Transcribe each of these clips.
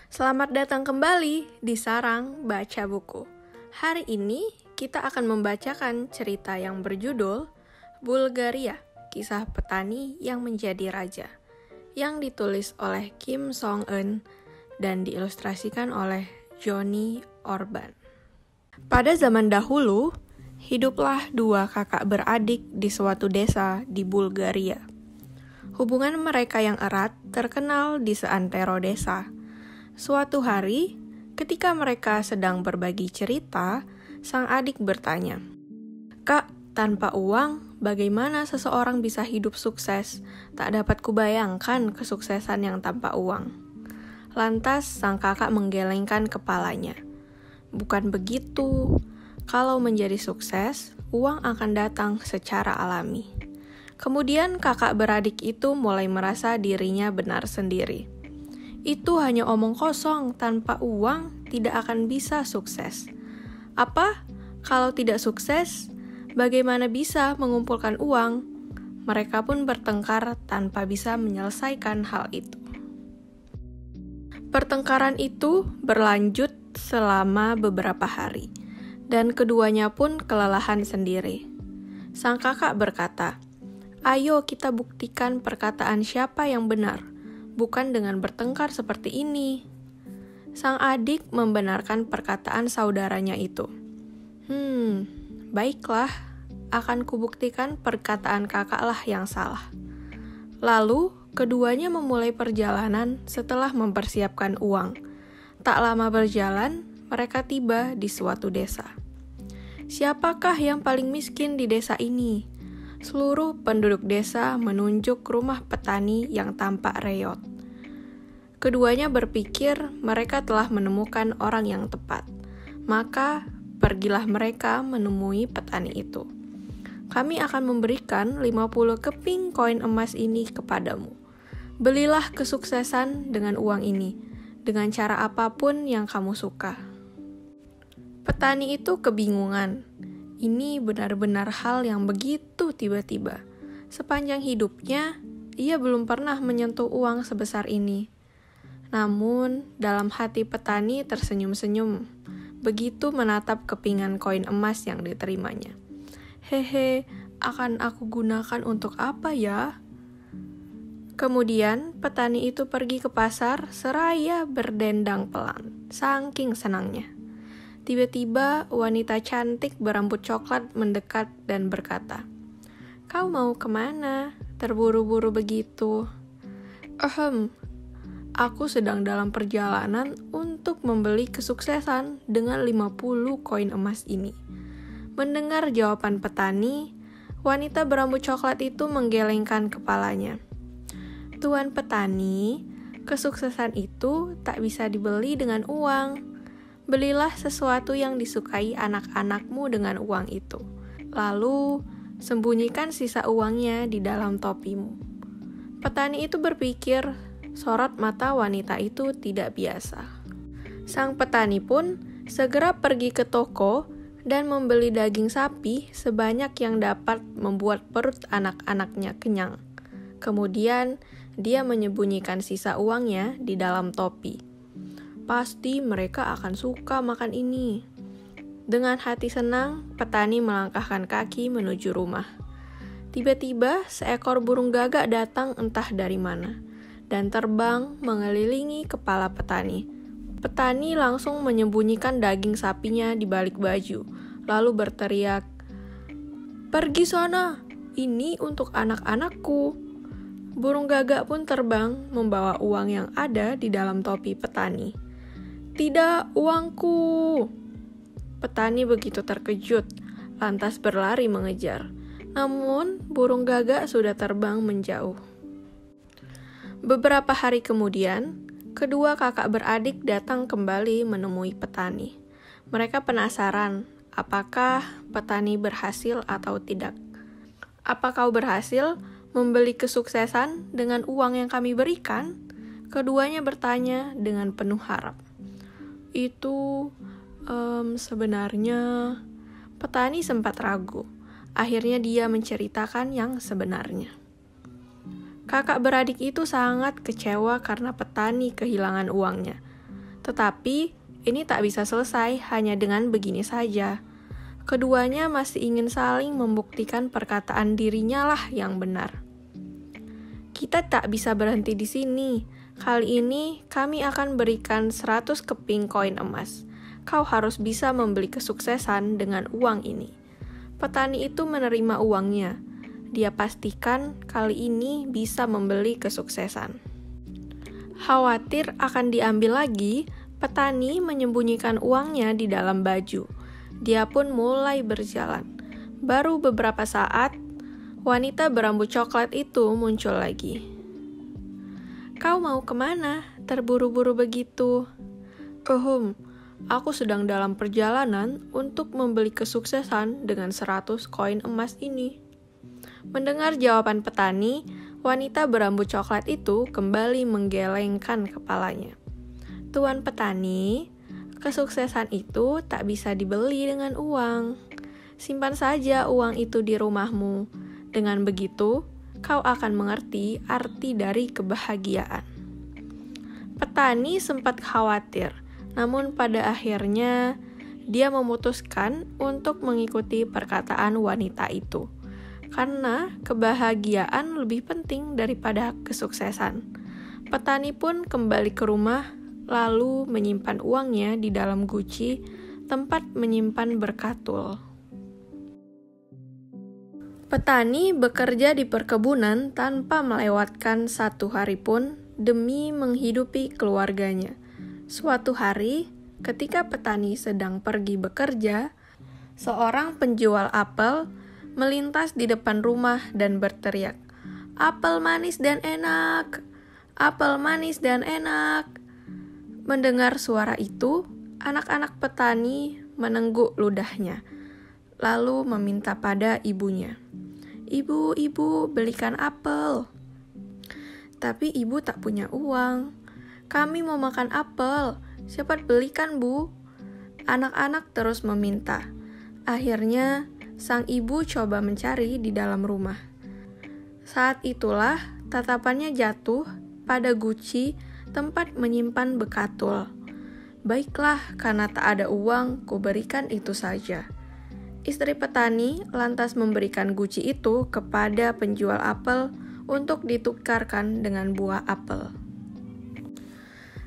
Selamat datang kembali di Sarang Baca Buku. Hari ini kita akan membacakan cerita yang berjudul Bulgaria, Kisah Petani yang Menjadi Raja, yang ditulis oleh Kim Song-eun dan diilustrasikan oleh Johnny Orban. Pada zaman dahulu, hiduplah dua kakak beradik di suatu desa di Bulgaria. Hubungan mereka yang erat terkenal di seantero desa. Suatu hari, ketika mereka sedang berbagi cerita, sang adik bertanya, "Kak, tanpa uang, bagaimana seseorang bisa hidup sukses? Tak dapat kubayangkan kesuksesan yang tanpa uang." Lantas, sang kakak menggelengkan kepalanya. "Bukan begitu. Kalau menjadi sukses, uang akan datang secara alami." Kemudian kakak beradik itu mulai merasa dirinya benar sendiri. Itu hanya omong kosong, tanpa uang tidak akan bisa sukses. Apa? Kalau tidak sukses, bagaimana bisa mengumpulkan uang? Mereka pun bertengkar tanpa bisa menyelesaikan hal itu. Pertengkaran itu berlanjut selama beberapa hari, dan keduanya pun kelelahan sendiri. Sang kakak berkata, "Ayo kita buktikan perkataan siapa yang benar, bukan dengan bertengkar seperti ini." Sang adik membenarkan perkataan saudaranya itu. Baiklah, akan kubuktikan perkataan kakaklah yang salah." Lalu, keduanya memulai perjalanan setelah mempersiapkan uang. Tak lama berjalan, mereka tiba di suatu desa. Siapakah yang paling miskin di desa ini? Seluruh penduduk desa menunjuk rumah petani yang tampak reot. Keduanya berpikir mereka telah menemukan orang yang tepat. Maka, pergilah mereka menemui petani itu. "Kami akan memberikan 50 keping koin emas ini kepadamu. Belilah kesuksesan dengan uang ini, dengan cara apapun yang kamu suka." Petani itu kebingungan. Ini benar-benar hal yang begitu tiba-tiba. Sepanjang hidupnya, ia belum pernah menyentuh uang sebesar ini. Namun, dalam hati petani tersenyum-senyum, begitu menatap kepingan koin emas yang diterimanya. "Hehe, akan aku gunakan untuk apa ya?" Kemudian, petani itu pergi ke pasar seraya berdendang pelan, saking senangnya. Tiba-tiba, wanita cantik berambut coklat mendekat dan berkata, "Kau mau kemana? Terburu-buru begitu." Aku sedang dalam perjalanan untuk membeli kesuksesan dengan 50 koin emas ini." Mendengar jawaban petani, wanita berambut coklat itu menggelengkan kepalanya. "Tuan petani, kesuksesan itu tak bisa dibeli dengan uang. Belilah sesuatu yang disukai anak-anakmu dengan uang itu. Lalu, sembunyikan sisa uangnya di dalam topimu." Petani itu berpikir, sorot mata wanita itu tidak biasa. Sang petani pun segera pergi ke toko dan membeli daging sapi sebanyak yang dapat membuat perut anak-anaknya kenyang. Kemudian, dia menyembunyikan sisa uangnya di dalam topi. Pasti mereka akan suka makan ini. Dengan hati senang, petani melangkahkan kaki menuju rumah. Tiba-tiba, seekor burung gagak datang entah dari mana, dan terbang mengelilingi kepala petani. Petani langsung menyembunyikan daging sapinya di balik baju, lalu berteriak, "Pergi sana, ini untuk anak-anakku." Burung gagak pun terbang membawa uang yang ada di dalam topi petani. "Tidak, uangku!" Petani begitu terkejut, lantas berlari mengejar. Namun, burung gagak sudah terbang menjauh. Beberapa hari kemudian, kedua kakak beradik datang kembali menemui petani. Mereka penasaran, apakah petani berhasil atau tidak. "Apa kau berhasil membeli kesuksesan dengan uang yang kami berikan?" Keduanya bertanya dengan penuh harap. "Itu, sebenarnya..." Petani sempat ragu. Akhirnya dia menceritakan yang sebenarnya. Kakak beradik itu sangat kecewa karena petani kehilangan uangnya. Tetapi ini tak bisa selesai hanya dengan begini saja. Keduanya masih ingin saling membuktikan perkataan dirinya lah yang benar. Kita tak bisa berhenti di sini. Kali ini kami akan berikan 100 keping koin emas. Kau harus bisa membeli kesuksesan dengan uang ini. Petani itu menerima uangnya. Dia pastikan kali ini bisa membeli kesuksesan. Khawatir akan diambil lagi, petani menyembunyikan uangnya di dalam baju. Dia pun mulai berjalan. Baru beberapa saat, wanita berambut coklat itu muncul lagi. "Kau mau kemana? Terburu-buru begitu." Aku sedang dalam perjalanan untuk membeli kesuksesan dengan 100 koin emas ini." Mendengar jawaban petani, wanita berambut coklat itu kembali menggelengkan kepalanya. "Tuan petani, kesuksesan itu tak bisa dibeli dengan uang. Simpan saja uang itu di rumahmu. Dengan begitu, kau akan mengerti arti dari kebahagiaan." Petani sempat khawatir, namun pada akhirnya dia memutuskan untuk mengikuti perkataan wanita itu. Karena kebahagiaan lebih penting daripada kesuksesan. Petani pun kembali ke rumah, lalu menyimpan uangnya di dalam guci, tempat menyimpan berkatul. Petani bekerja di perkebunan tanpa melewatkan satu hari pun demi menghidupi keluarganya. Suatu hari, ketika petani sedang pergi bekerja, seorang penjual apel melintas di depan rumah dan berteriak, "Apel manis dan enak! Apel manis dan enak!" Mendengar suara itu, anak-anak petani menengguk ludahnya, lalu meminta pada ibunya, "Ibu, belikan apel." Tapi ibu tak punya uang. "Kami mau makan apel, cepat belikan, Bu." Anak-anak terus meminta. Akhirnya, sang ibu coba mencari di dalam rumah. Saat itulah tatapannya jatuh pada guci tempat menyimpan bekatul. "Baiklah, karena tak ada uang, kuberikan itu saja." Istri petani lantas memberikan guci itu kepada penjual apel untuk ditukarkan dengan buah apel.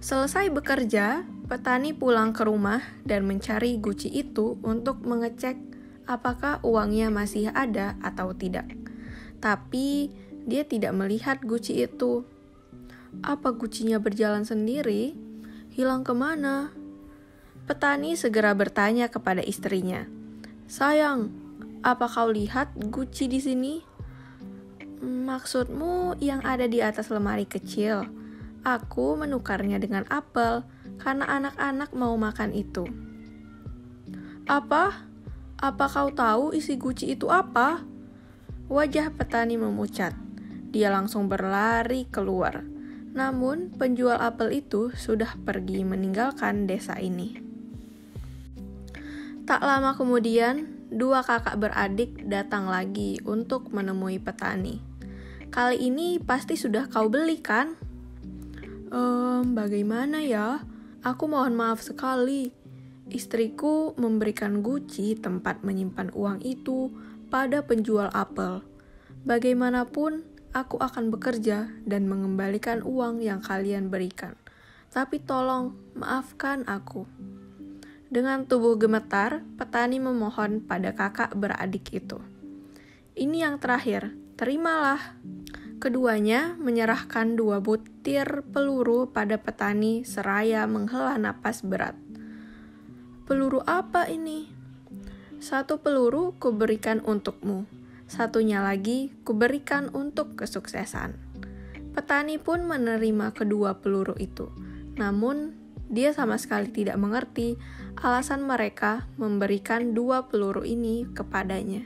Selesai bekerja, petani pulang ke rumah dan mencari guci itu untuk mengecek apakah uangnya masih ada atau tidak. Tapi dia tidak melihat guci itu. Apa gucinya berjalan sendiri? Hilang kemana? Petani segera bertanya kepada istrinya, "Sayang, apa kau lihat guci di sini?" "Maksudmu yang ada di atas lemari kecil? Aku menukarnya dengan apel karena anak-anak mau makan itu." "Apa? Apa kau tahu isi guci itu apa?" Wajah petani memucat. Dia langsung berlari keluar. Namun, penjual apel itu sudah pergi meninggalkan desa ini. Tak lama kemudian, dua kakak beradik datang lagi untuk menemui petani. "Kali ini pasti sudah kau beli, kan?" Bagaimana ya? Aku mohon maaf sekali. Istriku memberikan guci tempat menyimpan uang itu pada penjual apel. Bagaimanapun, aku akan bekerja dan mengembalikan uang yang kalian berikan. Tapi tolong, maafkan aku." Dengan tubuh gemetar, petani memohon pada kakak beradik itu. "Ini yang terakhir, terimalah." Keduanya menyerahkan 2 butir peluru pada petani seraya menghela napas berat. "Peluru apa ini?" "1 peluru kuberikan untukmu. Satunya lagi kuberikan untuk kesuksesan." Petani pun menerima kedua peluru itu. Namun, dia sama sekali tidak mengerti alasan mereka memberikan 2 peluru ini kepadanya.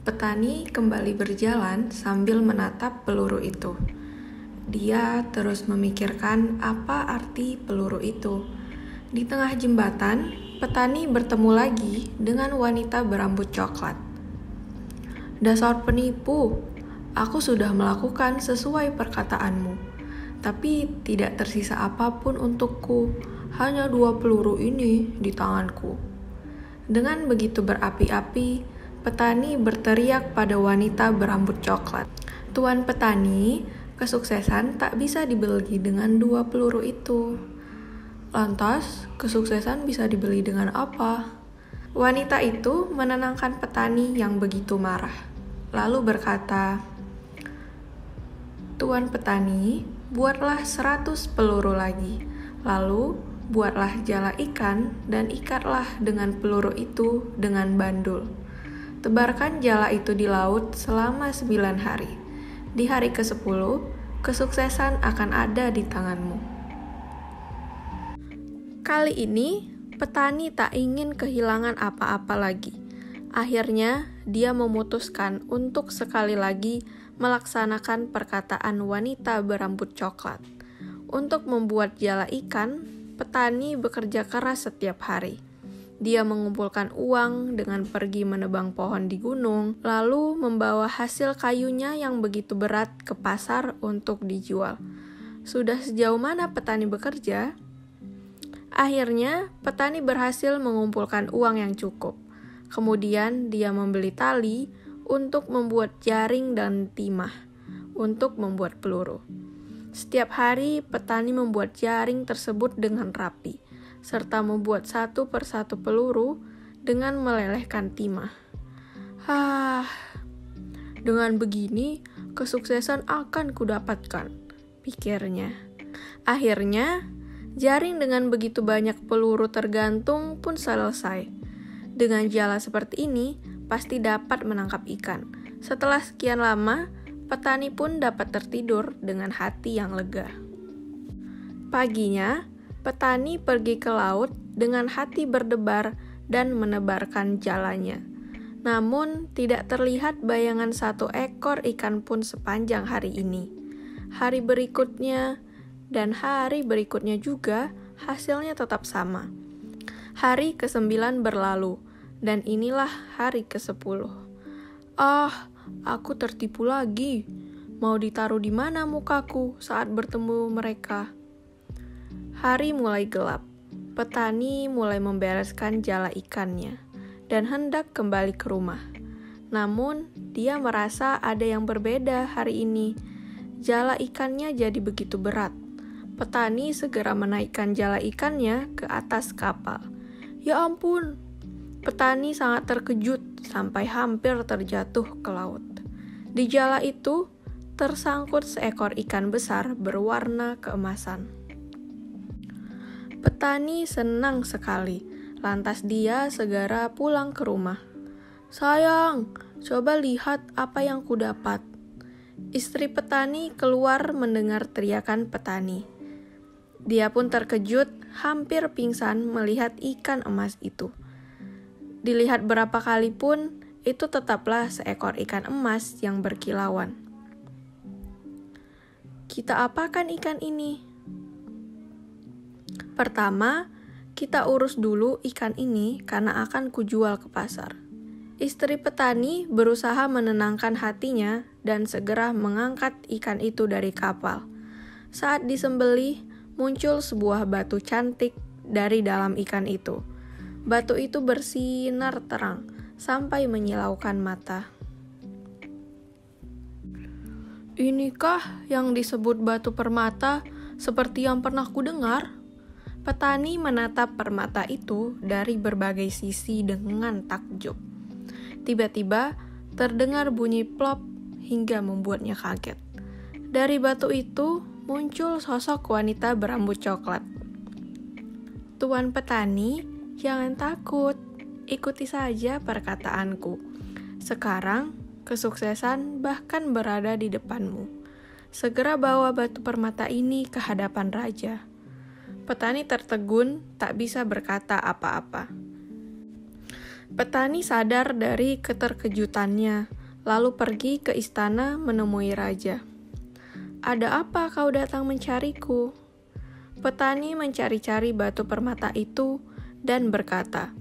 Petani kembali berjalan sambil menatap peluru itu. Dia terus memikirkan apa arti peluru itu. Di tengah jembatan, petani bertemu lagi dengan wanita berambut coklat. "Dasar penipu, aku sudah melakukan sesuai perkataanmu. tapi tidak tersisa apapun untukku. Hanya 2 peluru ini di tanganku. Dengan begitu berapi-api, petani berteriak pada wanita berambut coklat. Tuan petani, kesuksesan tak bisa dibeli dengan 2 peluru itu. Lantas, kesuksesan bisa dibeli dengan apa? Wanita itu menenangkan petani yang begitu marah. Lalu berkata, "Tuan petani, buatlah 100 peluru lagi. Lalu, buatlah jala ikan dan ikatlah dengan peluru itu dengan bandul. Tebarkan jala itu di laut selama 9 hari. Di hari ke-10, kesuksesan akan ada di tanganmu." Kali ini, petani tak ingin kehilangan apa-apa lagi. Akhirnya, dia memutuskan untuk sekali lagi melaksanakan perkataan wanita berambut coklat. Untuk membuat jala ikan, petani bekerja keras setiap hari. Dia mengumpulkan uang dengan pergi menebang pohon di gunung, lalu membawa hasil kayunya yang begitu berat ke pasar untuk dijual. Sudah sejauh mana petani bekerja? Akhirnya, petani berhasil mengumpulkan uang yang cukup. Kemudian, dia membeli tali untuk membuat jaring dan timah untuk membuat peluru. Setiap hari, petani membuat jaring tersebut dengan rapi, serta membuat satu persatu peluru dengan melelehkan timah. Dengan begini, kesuksesan akan kudapatkan, pikirnya. Akhirnya, jaring dengan begitu banyak peluru tergantung pun selesai. Dengan jala seperti ini, pasti dapat menangkap ikan. Setelah sekian lama, petani pun dapat tertidur dengan hati yang lega. Paginya, petani pergi ke laut dengan hati berdebar dan menebarkan jalanya. Namun, tidak terlihat bayangan 1 ekor ikan pun sepanjang hari ini. Hari berikutnya dan hari berikutnya juga hasilnya tetap sama. Hari ke-9 berlalu, dan inilah hari ke-10. Aku tertipu lagi. Mau ditaruh di mana mukaku saat bertemu mereka? Hari mulai gelap. Petani mulai membereskan jala ikannya dan hendak kembali ke rumah. Namun, dia merasa ada yang berbeda hari ini. Jala ikannya jadi begitu berat. Petani segera menaikkan jala ikannya ke atas kapal. Ya ampun! Petani sangat terkejut sampai hampir terjatuh ke laut. Di jala itu tersangkut seekor ikan besar berwarna keemasan. Petani senang sekali, lantas dia segera pulang ke rumah. "Sayang, coba lihat apa yang kudapat." Istri petani keluar mendengar teriakan petani. Dia pun terkejut, hampir pingsan melihat ikan emas itu. Dilihat berapa kali pun, itu tetaplah seekor ikan emas yang berkilauan. Kita apakan ikan ini? Pertama, kita urus dulu ikan ini karena akan kujual ke pasar. Istri petani berusaha menenangkan hatinya dan segera mengangkat ikan itu dari kapal. Saat disembelih, muncul sebuah batu cantik dari dalam ikan itu. Batu itu bersinar terang sampai menyilaukan mata. "Inikah yang disebut batu permata seperti yang pernah kudengar?" Petani menatap permata itu dari berbagai sisi dengan takjub. Tiba-tiba terdengar bunyi plop hingga membuatnya kaget. Dari batu itu muncul sosok wanita berambut coklat. "Tuan petani, jangan takut. Ikuti saja perkataanku. Sekarang, kesuksesan bahkan berada di depanmu. Segera bawa batu permata ini ke hadapan raja." Petani tertegun, tak bisa berkata apa-apa. Petani sadar dari keterkejutannya, lalu pergi ke istana menemui raja. "Ada apa kau datang mencariku?" Petani mencari-cari batu permata itu dan berkata,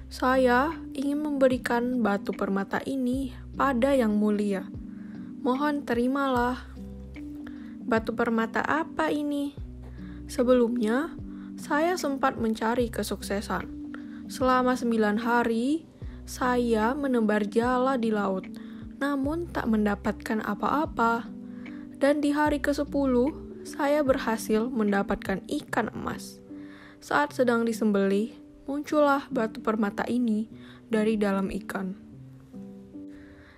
"Saya ingin memberikan batu permata ini pada yang mulia. Mohon terimalah." batu permata apa ini? Sebelumnya, saya sempat mencari kesuksesan. Selama 9 hari, saya menebar jala di laut, namun tak mendapatkan apa-apa. Dan di hari ke-10, saya berhasil mendapatkan ikan emas. Saat sedang disembelih, muncullah batu permata ini dari dalam ikan.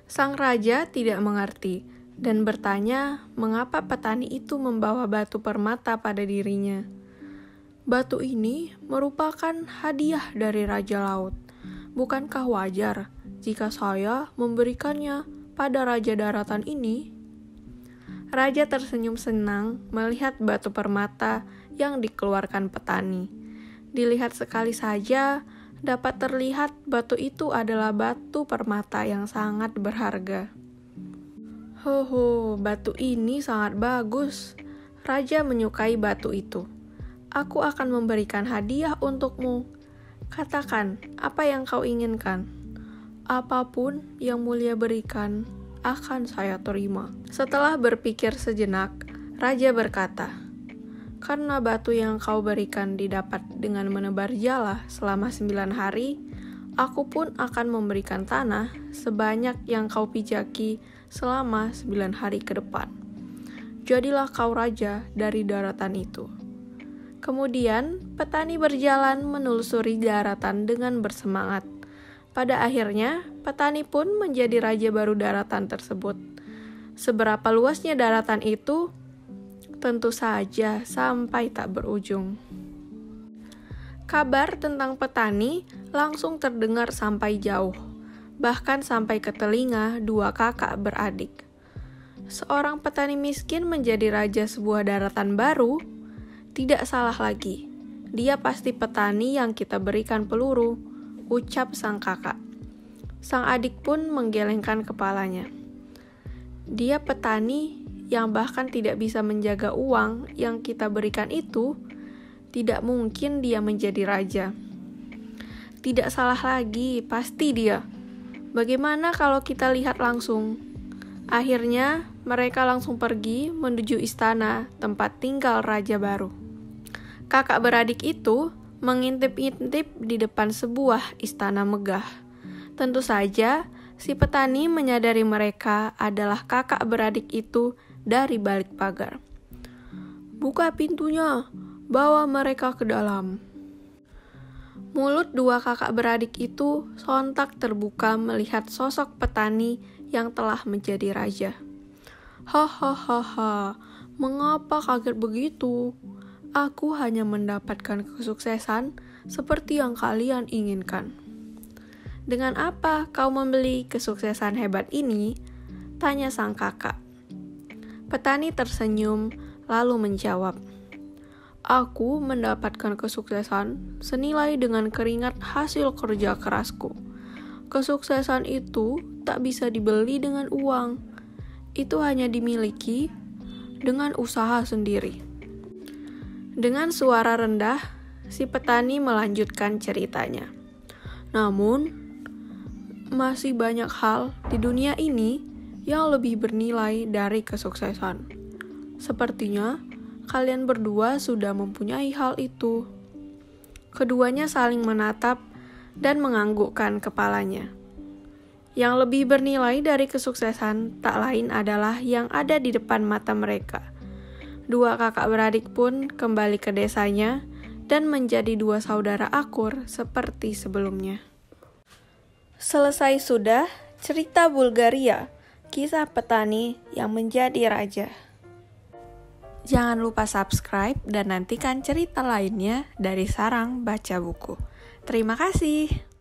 Sang raja tidak mengerti dan bertanya mengapa petani itu membawa batu permata pada dirinya. Batu ini merupakan hadiah dari Raja Laut. Bukankah wajar jika saya memberikannya pada Raja Daratan ini? Raja tersenyum senang melihat batu permata yang dikeluarkan petani. Dilihat sekali saja, dapat terlihat batu itu adalah batu permata yang sangat berharga. Batu ini sangat bagus. Raja menyukai batu itu. Aku akan memberikan hadiah untukmu. Katakan, apa yang kau inginkan? Apapun yang mulia berikan, akan saya terima. Setelah berpikir sejenak, Raja berkata, karena batu yang kau berikan didapat dengan menebar jala selama 9 hari, aku pun akan memberikan tanah sebanyak yang kau pijaki selama 9 hari ke depan. Jadilah kau raja dari daratan itu. Kemudian, petani berjalan menelusuri daratan dengan bersemangat. Pada akhirnya, petani pun menjadi raja baru daratan tersebut. Seberapa luasnya daratan itu? Tentu saja sampai tak berujung. Kabar tentang petani langsung terdengar sampai jauh, bahkan sampai ke telinga 2 kakak beradik. Seorang petani miskin menjadi raja sebuah daratan baru? Tidak salah lagi, dia pasti petani yang kita berikan peluru, ucap sang kakak. Sang adik pun menggelengkan kepalanya. Dia petani yang bahkan tidak bisa menjaga uang yang kita berikan itu, tidak mungkin dia menjadi raja. Tidak salah lagi, pasti dia. Bagaimana kalau kita lihat langsung? Akhirnya, mereka langsung pergi menuju istana tempat tinggal raja baru. Kakak beradik itu mengintip-intip di depan sebuah istana megah. Tentu saja, si petani menyadari mereka adalah kakak beradik itu dari balik pagar. Buka pintunya, bawa mereka ke dalam. Mulut 2 kakak beradik itu sontak terbuka melihat sosok petani yang telah menjadi raja. Hahaha, mengapa kaget begitu? Aku hanya mendapatkan kesuksesan seperti yang kalian inginkan. Dengan apa kau membeli kesuksesan hebat ini? Tanya sang kakak. Petani tersenyum lalu menjawab, aku mendapatkan kesuksesan senilai dengan keringat hasil kerja kerasku. Kesuksesan itu tak bisa dibeli dengan uang. Itu hanya dimiliki dengan usaha sendiri. Dengan suara rendah, si petani melanjutkan ceritanya. Namun, masih banyak hal di dunia ini yang lebih bernilai dari kesuksesan. Sepertinya, kalian berdua sudah mempunyai hal itu. Keduanya saling menatap dan menganggukkan kepalanya. Yang lebih bernilai dari kesuksesan tak lain adalah yang ada di depan mata mereka. 2 kakak beradik pun kembali ke desanya dan menjadi 2 saudara akur seperti sebelumnya. Selesai sudah cerita Bulgaria, kisah petani yang menjadi raja. Jangan lupa subscribe dan nantikan cerita lainnya dari Sarang Baca Buku. Terima kasih.